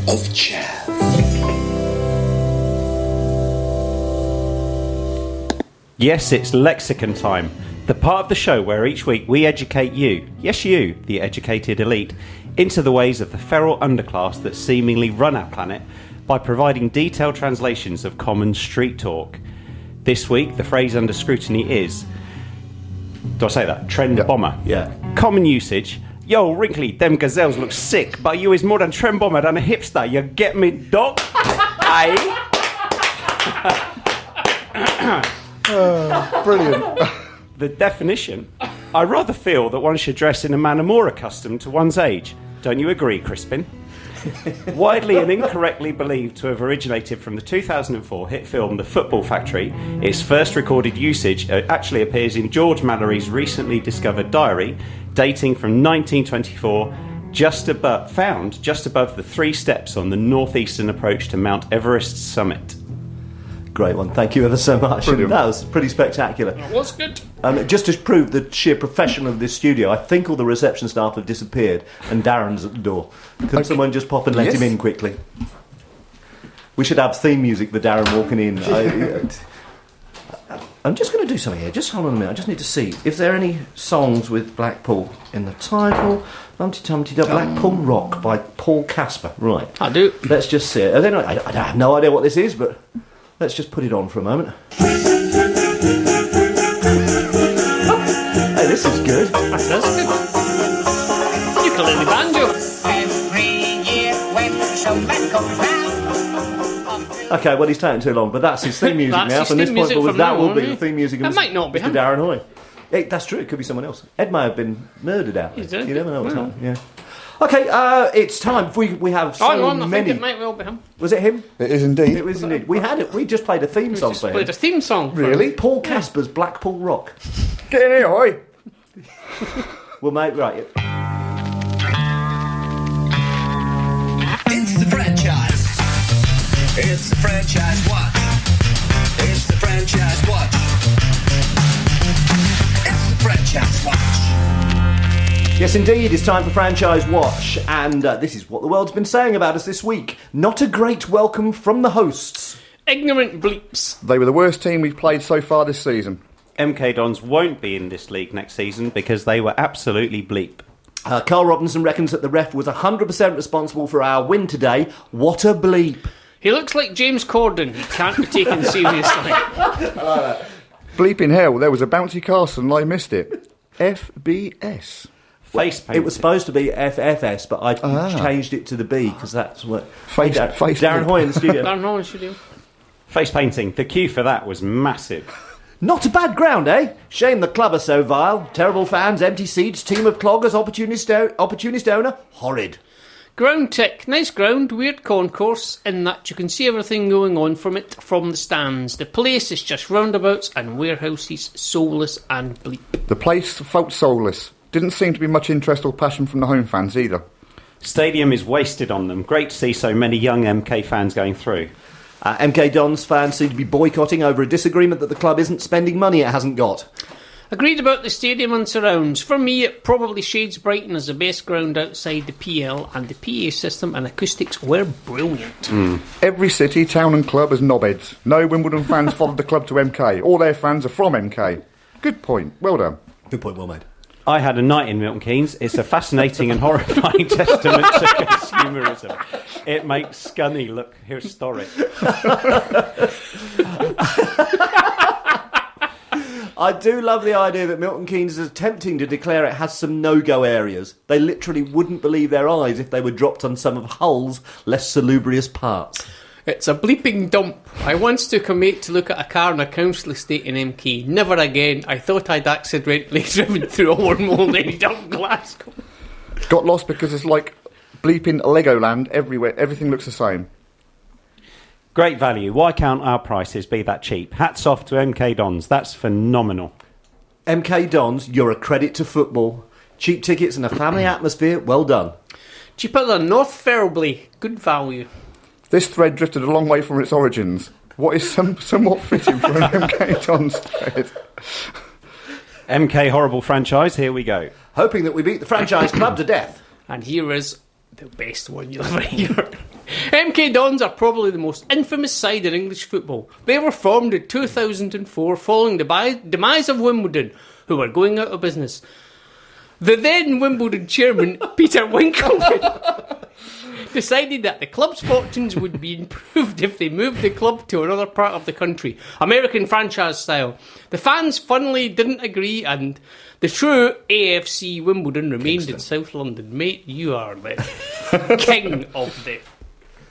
of Chaff. Yes, it's lexicon time. The part of the show where each week we educate you, yes you, the educated elite, into the ways of the feral underclass that seemingly run our planet by providing detailed translations of common street talk. This week, the phrase under scrutiny is, do I say that? Trend bomber. Yeah. Common usage. Yo, Wrinkly, them gazelles look sick, but you is more than trend bomber than a hipster. You get me, doc? Aye? Brilliant. The definition. I rather feel that one should dress in a manner more accustomed to one's age. Don't you agree, Crispin? Widely and incorrectly believed to have originated from the 2004 hit film The Football Factory, its first recorded usage actually appears in George Mallory's recently discovered diary, dating from 1924, found just above the 3 steps on the northeastern approach to Mount Everest's summit. Great one. Thank you ever so much. Brilliant. That was pretty spectacular. That was good. Just to prove the sheer profession of this studio, I think all the reception staff have disappeared and Darren's at the door. Can someone just pop and let him in quickly? We should have theme music for Darren walking in. I'm just going to do something here. Just hold on a minute. I just need to see if there are any songs with Blackpool in the title. Humpty Dumpty Blackpool Rock by Paul Casper. Right. I do. Let's just see it. I have no idea what this is, but let's just put it on for a moment. Hey, this is good. That's good. Ukulele banjo. Every year when the showman comes round. Okay, well, he's taking too long, but that's his theme music That's now. his From this theme point music forward, from that now will on, be yeah. the theme music of That might not be Mr. him. Darren Hoy. That's true, it could be someone else. Ed may have been murdered out there. He's dead. You never know what's Wow. happening. Yeah. Okay, it's time. We have so I many. think it might well be him. Was it him? It is indeed. It was indeed. We had it. We just played a theme song Just for him. played a theme song. For Really? him. Paul Casper's Blackpool Rock. Get in here, Hoy. Well, mate, right. It's the franchise. It's the franchise watch. It's the franchise watch. It's the franchise watch. Yes, indeed, it's time for Franchise Watch, and this is what the world's been saying about us this week. Not a great welcome from the hosts. Ignorant bleeps. They were the worst team we've played so far this season. MK Dons won't be in this league next season because they were absolutely bleep. Carl Robinson reckons that the ref was 100% responsible for our win today. What a bleep. He looks like James Corden. He can't be taken seriously. Bleeping hell, there was a bouncy castle and I missed it. FBS. Face painting. It was supposed to be FFS, but I changed it to the B because that's what... Face Darren Hoy in the studio. Darren Hoy should do. Face painting. The queue for that was massive. Not a bad ground, eh? Shame the club are so vile. Terrible fans, empty seats, team of cloggers, opportunist owner. Horrid. Ground tick. Nice ground, weird concourse, in that you can see everything going on from it from the stands. The place is just roundabouts and warehouses, soulless and bleep. The place felt soulless. Didn't seem to be much interest or passion from the home fans either. Stadium is wasted on them. Great to see so many young MK fans going through. MK Dons fans seem to be boycotting over a disagreement that the club isn't spending money it hasn't got. Agreed about the stadium and surrounds. For me, it probably shades Brighton as the best ground outside the PL, and the PA system and acoustics were brilliant. Every city, town and club has knobheads. No Wimbledon fans followed the club to MK. All their fans are from MK. Good point. Well done. Good point, well made. I had a night in Milton Keynes. It's a fascinating and horrifying testament to consumerism. It makes Scunny look historic. I do love the idea that Milton Keynes is attempting to declare it has some no-go areas. They literally wouldn't believe their eyes if they were dropped on some of Hull's less salubrious parts. It's a bleeping dump. I once took a mate to look at a car in a council estate in MK. Never again. I thought I'd accidentally driven through a wormhole in dump Glasgow. Got lost because it's like bleeping Legoland everywhere. Everything looks the same. Great value. Why can't our prices be that cheap? Hats off to MK Dons. That's phenomenal. MK Dons, you're a credit to football. Cheap tickets and a family atmosphere, well done. Cheaper than North Ferriby. Good value. This thread drifted a long way from its origins. What is somewhat fitting for an MK Dons thread? MK horrible franchise, here we go. Hoping that we beat the franchise club to death. And here is the best one you'll ever hear. MK Dons are probably the most infamous side in English football. They were formed in 2004 following the demise of Wimbledon, who were going out of business. The then Wimbledon chairman, Peter Winkleman, decided that the club's fortunes would be improved if they moved the club to another part of the country, American franchise style. The fans funnily didn't agree, and the true AFC Wimbledon remained in South London. Mate, you are the king of the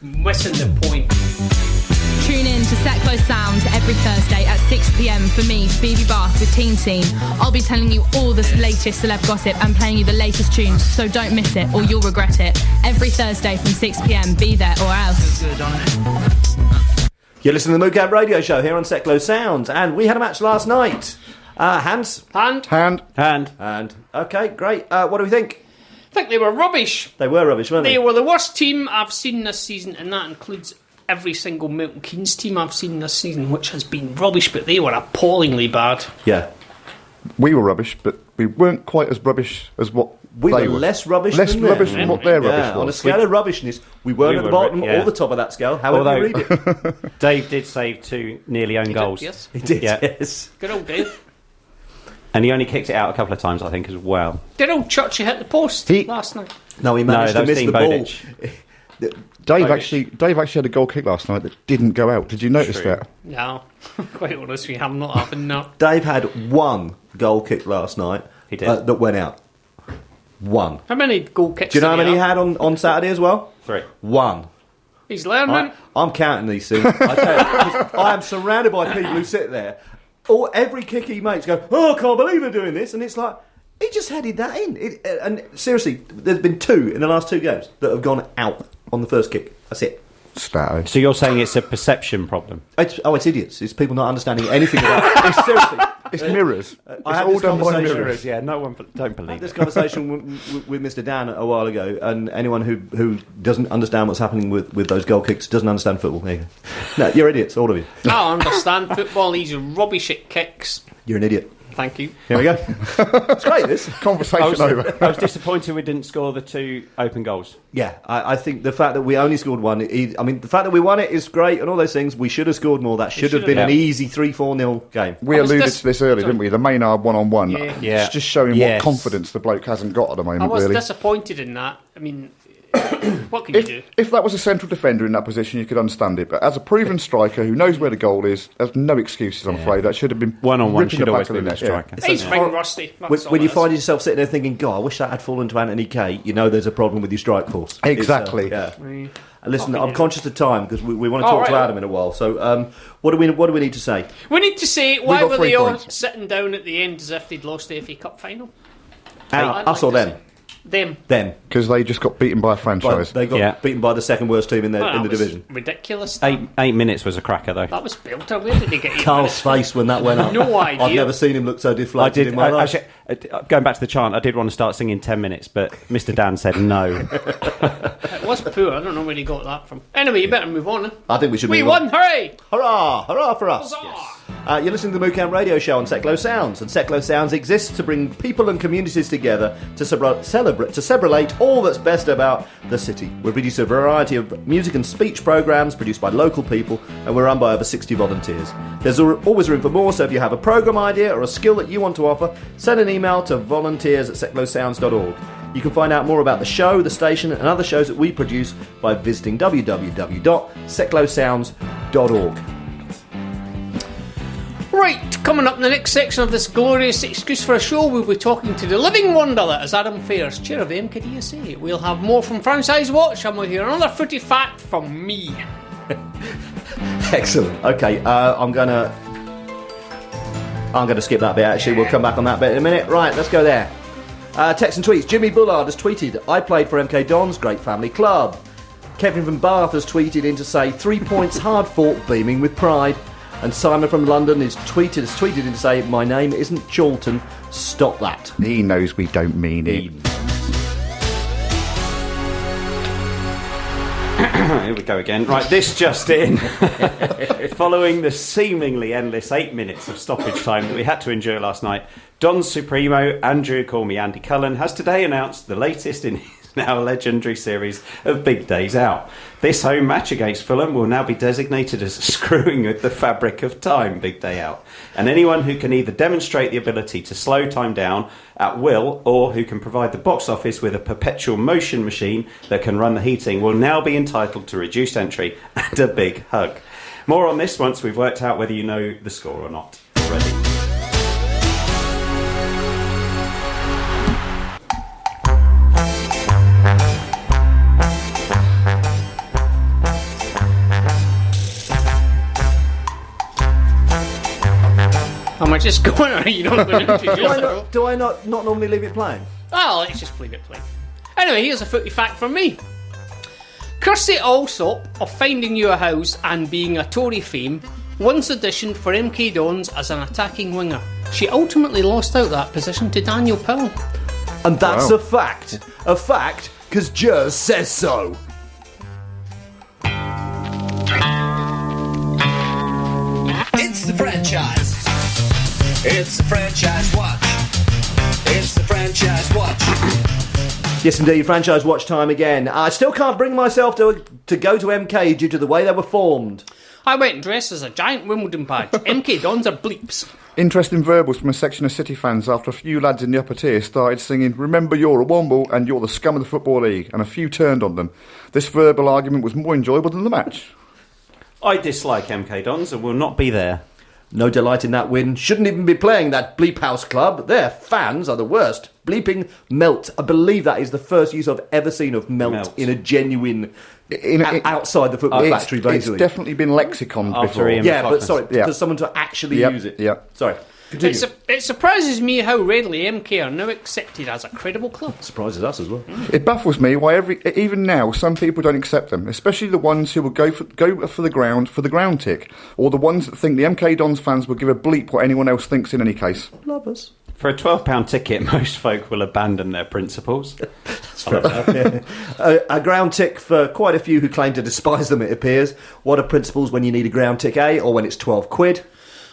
missing the point. Tune in to Set Close Sounds every Thursday at 6 p.m. for me, Phoebe Bath, the Teen Scene. I'll be telling you all the latest celeb gossip and playing you the latest tunes, so don't miss it or you'll regret it. Every Thursday from 6 p.m. Be there or else. You're listening to the MooCamp Radio Show here on Set Close Sounds, and we had a match last night. Hands? Hand. Okay, great. What do we think? I think they were rubbish. They were rubbish, weren't they? They were the worst team I've seen this season, and that includes every single Milton Keynes team I've seen this season, which has been rubbish, but they were appallingly bad. Yeah. We were rubbish, but we weren't quite as rubbish as what We they were less rubbish Less than rubbish them. than what their rubbish was. On a scale of rubbishness, we weren't We at the were bottom yeah. or the top of that scale, however you read it. Dave did save 2 nearly own goals. Yes. He did, Yeah. yes. Good old Dave. And he only kicked it out a couple of times, I think, as well. Did old Churchy hit the post last night? No, he managed that to was miss Dean the ball. Bowditch. Dave actually had a goal kick last night that didn't go out. Did you notice True. that? No. Quite honest, we have not happened now. Dave had 1 goal kick last night He did. that went out. 1. How many goal kicks Do you know how did many he have? had on Saturday as well? 3. 1. He's learning. I'm counting these things. I tell you, 'cause I am surrounded by people who sit there. Every kick he makes go, oh, I can't believe they're doing this. And it's like, he just headed that in. And seriously, there's been 2 in the last 2 games that have gone out on the first kick. That's it. Stato. So you're saying it's a perception problem? It's idiots. It's people not understanding anything about it. Seriously. It's mirrors. I It's had all this done by conversation- mirrors. Yeah, no one don't I believe had this it. conversation with Mr. Dan a while ago, and anyone who doesn't understand what's happening with those goal kicks doesn't understand football. There you go. No, you're idiots, all of you. I understand football. He's rubbish at kicks. You're an idiot. Thank you. Here we go. It's great, this. Conversation over. I was disappointed we didn't score the 2 open goals. Yeah, I think the fact that we only scored 1, the fact that we won it is great and all those things. We should have scored more. That should have been an easy 3-4-0 game. We I was alluded to this earlier, didn't we? The Maynard one-on-one. Yeah. It's just showing Yes. what confidence the bloke hasn't got at the moment, I was really. disappointed in that. I mean, what can you do? If that was a central defender in that position, you could understand it. But as a proven striker who knows where the goal is, there's no excuses, I'm afraid. That should have been One-on-one ripping should the always back of be the the net, striker. He's ring rusty. That's all When you it find is. yourself sitting there thinking, God, I wish that had fallen to Anthony Kay, you know there's a problem with your strike force. Exactly. It's, Yeah. And listen, Copy I'm it. conscious of time because we want to Oh, talk to right. Adam in a while. So what do we need to say? We need to say, why got were 3 they all points. sitting down at the end as if they'd lost the FA Cup final? Us or them? Them. Them. Because they just got beaten by a franchise. They got Yeah. beaten by the second worst team in the Well, that was division. ridiculous. 8 minutes was a cracker, though. That was Belter. Where did he get 8 Carl's minutes? face when that went up. No idea. I've never seen him look so I deflated did. in my life. Actually, going back to the chant, I did want to start singing 10 minutes, but Mr. Dan said no. It was poor. I don't know where he got that from. Anyway, you better move on. Then. I think we should We move on. won! Hooray! Hurrah! Hurrah for us! Huzzah! You're listening to the MooCamp Radio Show on Seclo Sounds, and Seclo Sounds exists to bring people and communities together to celebrate all that's best about the city. We produce a variety of music and speech programmes produced by local people, and we're run by over 60 volunteers. There's always room for more, so if you have a programme idea or a skill that you want to offer, send an email to volunteers@seclosounds.org. You can find out more about the show, the station, and other shows that we produce by visiting www.seclosounds.org. Right, coming up in the next section of this glorious excuse for a show, we'll be talking to the living wonder that is Adam Fairs, chair of the MKDSA. We'll have more from Franchise Watch, and we'll hear another footy fact from me. Excellent. Okay, I'm gonna skip that bit. Actually, we'll come back on that bit in a minute. Right, let's go there. Text and tweets. Jimmy Bullard has tweeted, "I played for MK Dons, great family club." Kevin from Bath has tweeted in to say, 3 points hard fought, beaming with pride. And Simon from London has tweeted in to say, "My name isn't Chorlton, stop that." He knows we don't mean it. Here we go again. Right, this just in. Following the seemingly endless 8 minutes of stoppage time that we had to endure last night, Don's Supremo, Andrew, call me Andy Cullen, has today announced the latest in his now legendary series of big days out. This home match against Fulham will now be designated as screwing with the fabric of time big day out. And anyone who can either demonstrate the ability to slow time down at will or who can provide the box office with a perpetual motion machine that can run the heating will now be entitled to reduced entry and a big hug. More on this once we've worked out whether you know the score or not already. Am I just going or are you not going to introduce yourself? Do I not normally leave it playing? Oh, let's just leave it playing. Anyway, here's a footy fact from me. Kirsty Allsop of Finding You a House and Being a Tory fame once auditioned for MK Dons as an attacking winger. She ultimately lost out that position to Daniel Powell. And that's a fact. A fact, because Jers says so. It's the franchise. It's the franchise watch. It's the franchise watch. Yes, indeed, franchise watch time again. I still can't bring myself to go to MK due to the way they were formed. I went dressed as a giant Wimbledon badge. MK Dons are bleeps. Interesting verbals from a section of City fans after a few lads in the upper tier started singing, "Remember you're a Womble and you're the scum of the Football League," and a few turned on them. This verbal argument was more enjoyable than the match. I dislike MK Dons and will not be there. No delight in that win. Shouldn't even be playing that Bleep House club. Their fans are the worst. Bleeping melt. I believe that is the first use I've ever seen of melt. In a genuine... outside the football factory, basically. It's definitely been lexiconed before. Yeah, but sorry, for someone to actually use it. Yeah. Sorry. Continue. It surprises me how readily MK are now accepted as a credible club. Surprises us as well. It baffles me why even now some people don't accept them, especially the ones who will go for the ground tick, or the ones that think the MK Dons fans will give a bleep what anyone else thinks in any case. Love us. For a £12 ticket, most folk will abandon their principles. That's fair enough, yeah. A ground tick for quite a few who claim to despise them, it appears. What are principles when you need a ground tick, or when it's 12 quid?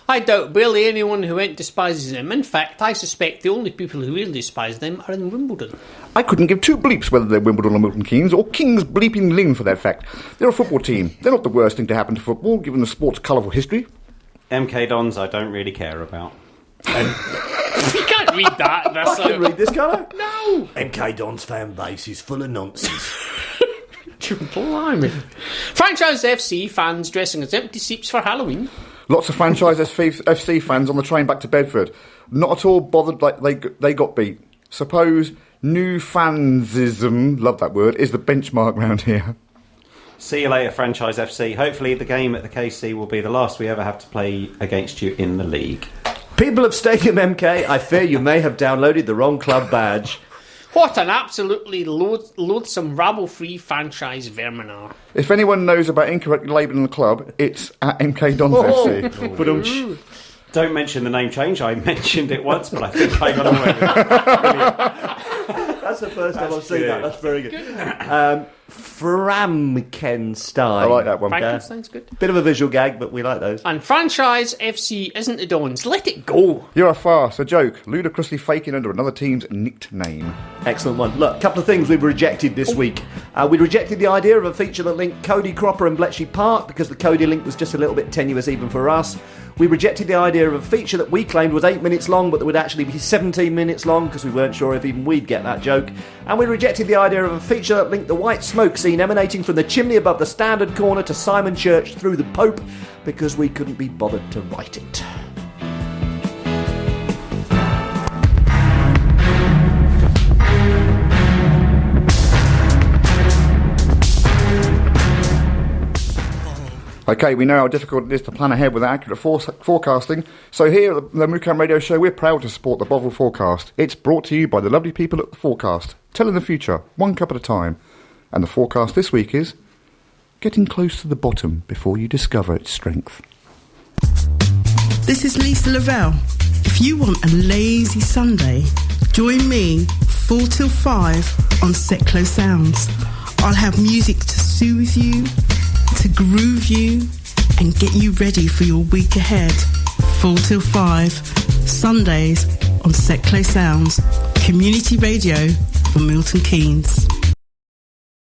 I doubt barely anyone who went despises them. In fact, I suspect the only people who really despise them are in Wimbledon. I couldn't give two bleeps whether they're Wimbledon or Milton Keynes, or Kings bleeping Lynn for that fact. They're a football team. They're not the worst thing to happen to football, given the sport's colourful history. MK Dons I don't really care about. You can't read that. I can read this, can't I? No! MK Dons fan base is full of nonsense. Blimey. Franchise FC fans dressing as empty seats for Halloween. Lots of franchise FC fans on the train back to Bedford. Not at all bothered like they got beat. Suppose new fansism, love that word, is the benchmark round here. See you later, Franchise FC. Hopefully the game at the KC will be the last we ever have to play against you in the league. People of Stadium MK, I fear you may have downloaded the wrong club badge. What an absolutely loathsome, rabble-free franchise verminar. If anyone knows about incorrectly labelling the club, it's at MK Dons FC. Don't mention the name change. I mentioned it once, but I think I got away with it. That's the first time I've seen that. That's very good. Frankenstein. I like that one. Frankenstein's good. Bit of a visual gag, but we like those. And Franchise FC isn't the Dons. Let it go. You're a farce, a joke, ludicrously faking under another team's nickname. Excellent one. Look, a couple of things we've rejected this week. We rejected the idea of a feature that linked Cody Cropper and Bletchley Park because the Cody link was just a little bit tenuous even for us. We rejected the idea of a feature that we claimed was 8 minutes long but that would actually be 17 minutes long because we weren't sure if even we'd get that joke. And we rejected the idea of a feature that linked the white smoke scene emanating from the chimney above the Standard Corner to Simon Church through the Pope because we couldn't be bothered to write it. Okay, we know how difficult it is to plan ahead with accurate forecasting, so here at the MooCamp Radio Show, we're proud to support the Bovril Forecast. It's brought to you by the lovely people at the Forecast, telling the future, one cup at a time. And the forecast this week is getting close to the bottom before you discover its strength. This is Lisa Lavelle. If you want a lazy Sunday, join me 4 till 5 on Seclo Sounds. I'll have music to soothe you, to groove you, and get you ready for your week ahead. 4 till 5, Sundays on Seclo Sounds, community radio for Milton Keynes.